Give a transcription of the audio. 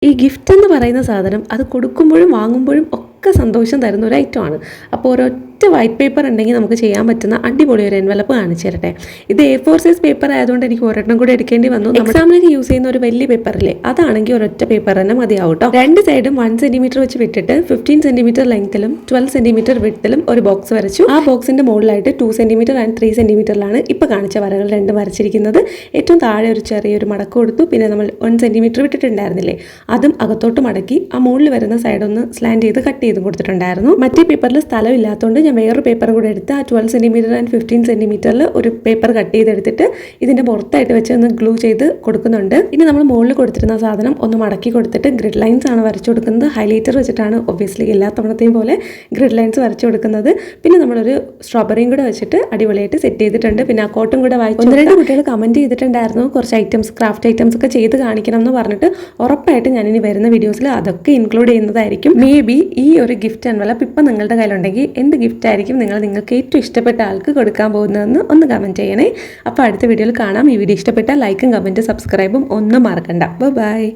ഈ ഗിഫ്റ്റ് എന്ന് പറയുന്ന സാധനം അത് കൊടുക്കുമ്പോഴും വാങ്ങുമ്പോഴും ഒക്കെ സന്തോഷം തരുന്ന ഒരു ഐറ്റമാണ്. അപ്പോൾ ഒരൊറ്റ വൈറ്റ് പേപ്പർ ഉണ്ടെങ്കിൽ നമുക്ക് ചെയ്യാൻ പറ്റുന്ന അടിപൊളി ഒരു എൻവലപ്പ് കാണിച്ചു തരട്ടെ. ഇത് A4 സൈസ് പേപ്പർ ആയതുകൊണ്ട് എനിക്ക് ഒരെണ്ണം കൂടെ എടുക്കേണ്ടി വന്നു. എക്സാമിനൊക്കെ യൂസ് ചെയ്യുന്ന ഒരു വലിയ പേപ്പറില്ലേ, അതാണെങ്കിൽ ഒരൊറ്റ പേപ്പർ തന്നെ മതിയാവും കേട്ടോ. രണ്ട് സൈഡും 1 സെന്റിമീറ്റർ വെച്ച് വിട്ടിട്ട് 15 സെന്റിമീറ്റർ ലെങ്ത്തിലും 12 സെന്റിമീറ്റർ വിഡ്ത്തിലും ഒരു ബോക്സ് വരച്ചു. ആ ബോക്സിന്റെ മുകളിലായിട്ട് 2 സെന്റിമീറ്റർ ആൻഡ് 3 സെന്റിമീറ്ററിലാണ് ഇപ്പൊ കാണിച്ച വരകൾ രണ്ടും വരച്ചിരിക്കുന്നത്. ഏറ്റവും താഴെ ഒരു ചെറിയൊരു മടക്ക് കൊടുത്തു. പിന്നെ നമ്മൾ 1 സെന്റിമീറ്റർ വിട്ടിട്ടുണ്ടായിരുന്നില്ലേ, അതും അകത്തോട്ട് മടക്കി ആ മുകളിൽ വരുന്ന സൈഡ് ഒന്ന് സ്ലാൻഡ് ചെയ്ത് കട്ട് ചെയ്ത് കൊടുത്തിട്ടുണ്ടായിരുന്നു. മറ്റേ പേപ്പറിൽ സ്ഥലം ഇല്ലാത്തതുകൊണ്ട് ഞാൻ വേറൊരു പേപ്പർ കൂടെ എടുത്ത് ആ 12 സെന്റിമീറ്റർ ആൻഡ് 15 സെന്റിമീറ്ററിൽ ഒരു പേപ്പർ കട്ട് ചെയ്തെടുത്തിട്ട് ഇതിന്റെ പുറത്തായിട്ട് വെച്ച് ഒന്ന് ഗ്ലൂ ചെയ്ത് കൊടുക്കുന്നുണ്ട്. ഇനി നമ്മൾ മുകളിൽ കൊടുത്തിരുന്ന സാധനം ഒന്ന് മടക്കി കൊടുത്തിട്ട് ഗ്രിഡ് ലൈൻസ് ആണ് വരച്ചു കൊടുക്കുന്നത്. ഹൈലൈറ്റർ വെച്ചിട്ടാണ് ഒബ്വിയസ്ലി എല്ലാ തവണത്തെയും പോലെ ഗ്രിഡ് ലൈൻസ് വരച്ചു കൊടുക്കുന്നത്. പിന്നെ നമ്മളൊരു സ്ട്രോബെറിയും കൂടെ വെച്ചിട്ട് അടിപൊളിയായിട്ട് സെറ്റ് ചെയ്തിട്ടുണ്ട്. പിന്നെ ആ കോട്ടും കൂടെ വായിച്ചു. 1-2 കുട്ടികൾ കമന്റ് ചെയ്തിട്ടുണ്ടായിരുന്നു കുറച്ച് ഐറ്റംസ്, ക്രാഫ്റ്റ് ഐറ്റംസ് ഒക്കെ ചെയ്ത് കാണിക്കണം എന്ന് പറഞ്ഞിട്ട്. ഉറപ്പായിട്ടും ഞാനിനി വരുന്ന വീഡിയോസിൽ അതൊക്കെ ഇൻക്ലൂഡ് ചെയ്യുന്നതായിരിക്കും. മേ ബി ഈ ഒരു ഗിഫ്റ്റ് എൻവലപ്പ് ഇപ്പം നിങ്ങളുടെ കയ്യിലുണ്ടെങ്കിൽ എന്ത് ഗിഫ്റ്റ് ആയിരിക്കും നിങ്ങൾക്ക് ഏറ്റവും ഇഷ്ടപ്പെട്ട ആൾക്ക് കൊടുക്കാൻ പോകുന്നതെന്ന് ഒന്ന് കമൻറ്റ് ചെയ്യണേ. അപ്പോൾ അടുത്ത വീഡിയോയിൽ കാണാം. ഈ വീഡിയോ ഇഷ്ടപ്പെട്ടാൽ ലൈക്കും കമൻറ്റും സബ്സ്ക്രൈബും ഒന്നും മറക്കണ്ട. ബൈ.